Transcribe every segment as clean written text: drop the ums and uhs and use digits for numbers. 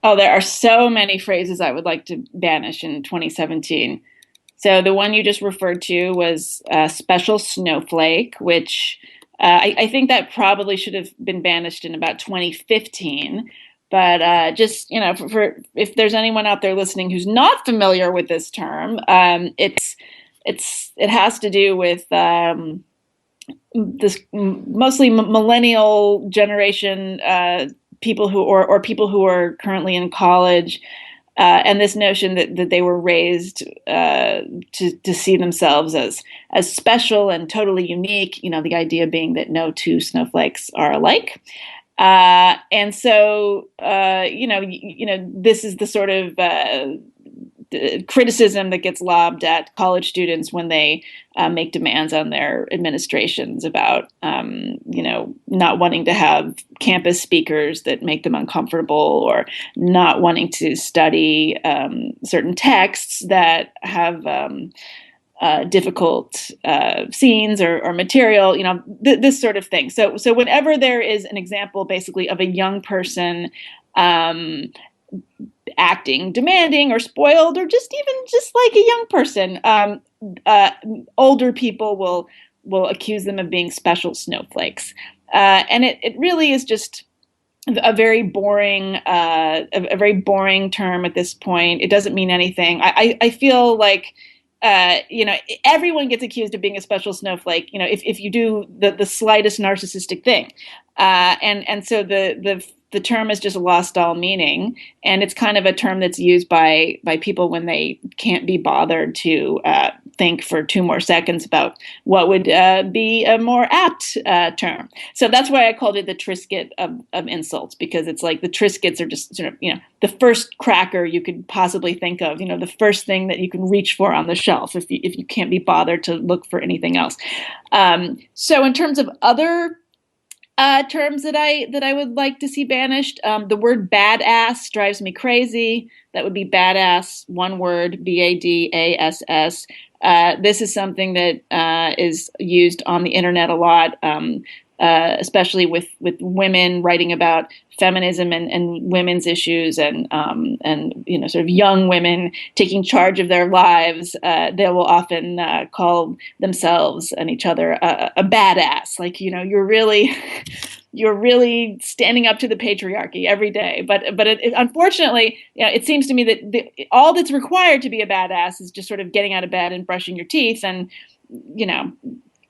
Oh, there are so many phrases I would like to banish in 2017. So the one you just referred to was special snowflake, which I think that probably should have been banished in about 2015. But just for if there's anyone out there listening who's not familiar with this term, it has to do with this mostly millennial generation people who or people who are currently in college, and this notion that they were raised to see themselves as special and totally unique. You know, the idea being that no two snowflakes are alike. And so, this is the sort of criticism that gets lobbed at college students when they make demands on their administrations about, not wanting to have campus speakers that make them uncomfortable, or not wanting to study certain texts that have difficult scenes or material, this sort of thing. So whenever there is an example, basically, of a young person um, acting demanding or spoiled, or just even just like a young person, uh, older people will accuse them of being special snowflakes, and it really is just a very boring a very boring term at this point. It doesn't mean anything. I feel like everyone gets accused of being a special snowflake, if you do the slightest narcissistic thing. And so the term has just lost all meaning. And it's kind of a term that's used by people when they can't be bothered to think for 2 more seconds about what would be a more apt term. So that's why I called it the Triscuit of insults, because it's like the Triscuits are just sort of, the first cracker you could possibly think of, the first thing that you can reach for on the shelf if you can't be bothered to look for anything else. So in terms of other terms that I would like to see banished, the word badass drives me crazy. That would be badass, one word, BADASS. This is something that is used on the internet a lot, especially with women writing about feminism and women's issues, and sort of young women taking charge of their lives. They will often call themselves and each other a badass, like, you're really standing up to the patriarchy every day. But unfortunately, it seems to me that all that's required to be a badass is just sort of getting out of bed and brushing your teeth, and you know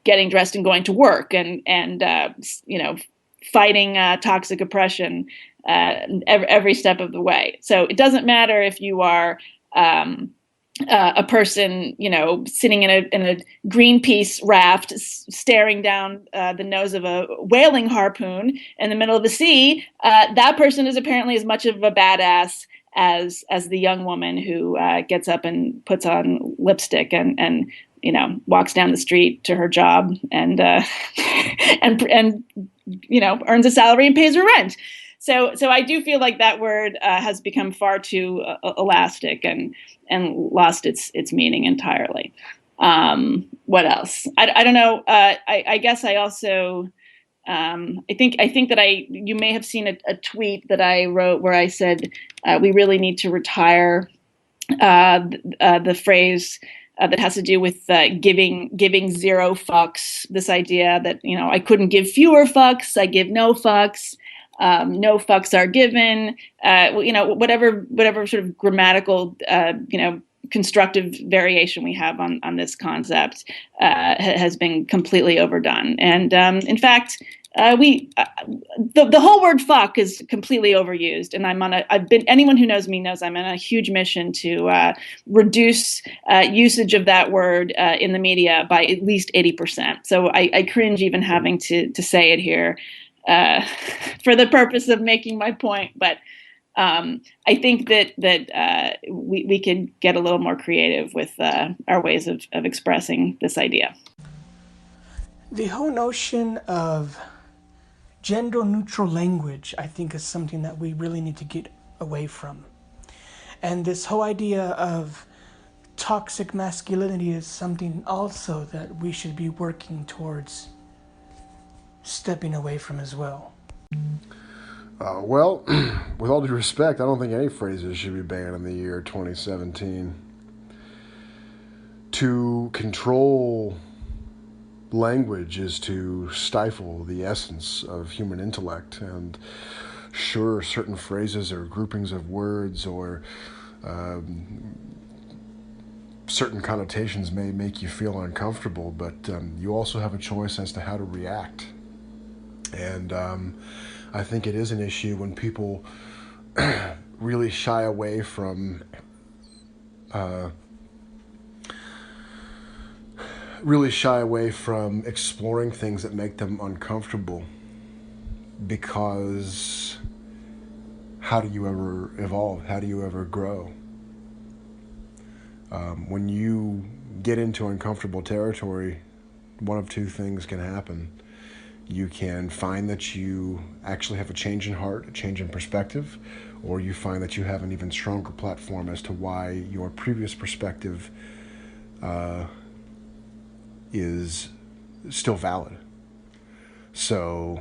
getting dressed and going to work, and fighting toxic oppression every step of the way. So it doesn't matter if you are a person, sitting in a Greenpeace raft, staring down the nose of a whaling harpoon in the middle of the sea. That person is apparently as much of a badass as the young woman who gets up and puts on lipstick and walks down the street to her job, and and earns a salary and pays her rent. So I do feel like that word has become far too elastic, and lost its meaning entirely. What else? I don't know. I guess I also I think that you may have seen a tweet that I wrote where I said we really need to retire the phrase that has to do with giving zero fucks. This idea that I couldn't give fewer fucks, I give no fucks. No fucks are given. Whatever sort of grammatical, constructive variation we have on this concept has been completely overdone. And in fact, the whole word fuck is completely overused. And anyone who knows me knows I'm on a huge mission to reduce usage of that word in the media by at least 80%. So I cringe even having to say it here for the purpose of making my point. But I think that we could get a little more creative with our ways of expressing this idea. The whole notion of gender neutral language, I think, is something that we really need to get away from. And this whole idea of toxic masculinity is something also that we should be working towards stepping away from as well. Well, with all due respect, I don't think any phrases should be banned in the year 2017. To control language is to stifle the essence of human intellect. And sure, certain phrases or groupings of words or certain connotations may make you feel uncomfortable, but you also have a choice as to how to react. And I think it is an issue when people really shy away from exploring things that make them uncomfortable, because how do you ever evolve? How do you ever grow? When you get into uncomfortable territory, one of two things can happen. You can find that you actually have a change in heart, a change in perspective, or you find that you have an even stronger platform as to why your previous perspective is still valid. So,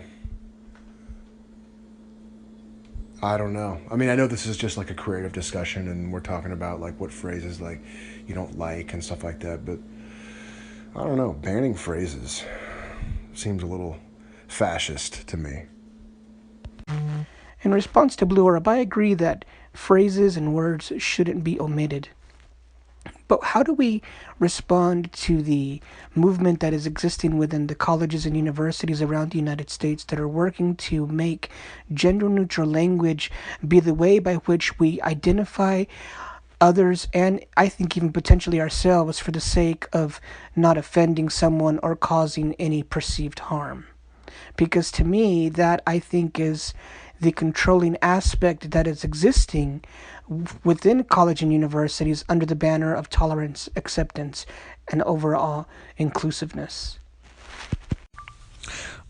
I don't know. I mean, I know this is just like a creative discussion and we're talking about like what phrases like you don't like and stuff like that, but I don't know. Banning phrases seems a little fascist to me. In response to Blue Orb, I agree that phrases and words shouldn't be omitted. But how do we respond to the movement that is existing within the colleges and universities around the United States that are working to make gender-neutral language be the way by which we identify others and I think even potentially ourselves for the sake of not offending someone or causing any perceived harm? Because to me, that I think is the controlling aspect that is existing within college and universities under the banner of tolerance, acceptance, and overall inclusiveness.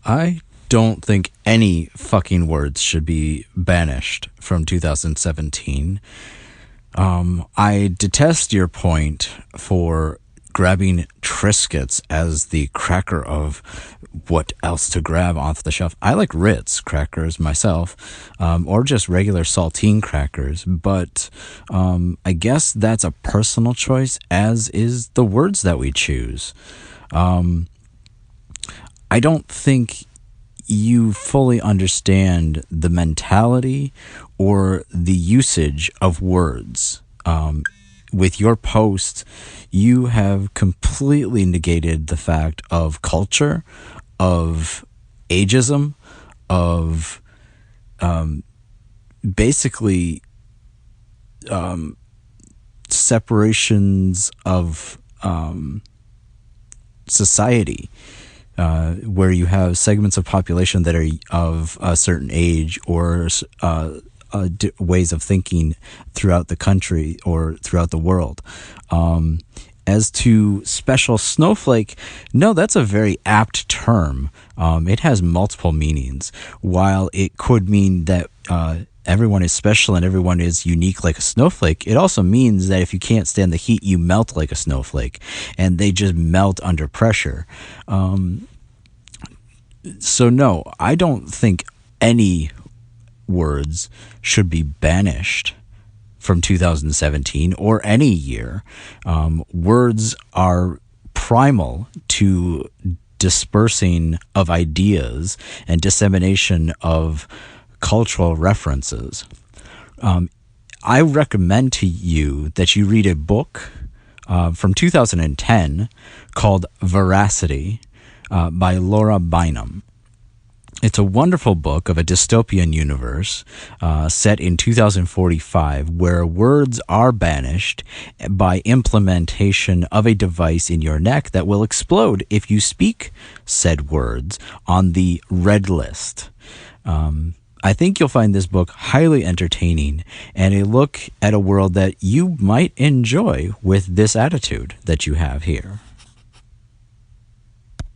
I don't think any fucking words should be banished from 2017. I detest your point for grabbing Triscuits as the cracker of what else to grab off the shelf. I like Ritz crackers myself, or just regular saltine crackers, but I guess that's a personal choice, as is the words that we choose. I don't think you fully understand the mentality or the usage of words. With your post, you have completely negated the fact of culture, of ageism, of basically separations of society, where you have segments of population that are of a certain age or ways of thinking throughout the country or throughout the world. As to special snowflake, no, that's a very apt term. It has multiple meanings. While it could mean that everyone is special and everyone is unique like a snowflake, it also means that if you can't stand the heat, you melt like a snowflake, and they just melt under pressure. So no, I don't think any words should be banished from 2017 or any year. Words are primal to dispersing of ideas and dissemination of cultural references. I recommend to you that you read a book from 2010 called Veracity by Laura Bynum. It's a wonderful book of a dystopian universe set in 2045 where words are banished by implementation of a device in your neck that will explode if you speak said words on the red list. I think you'll find this book highly entertaining and a look at a world that you might enjoy with this attitude that you have here.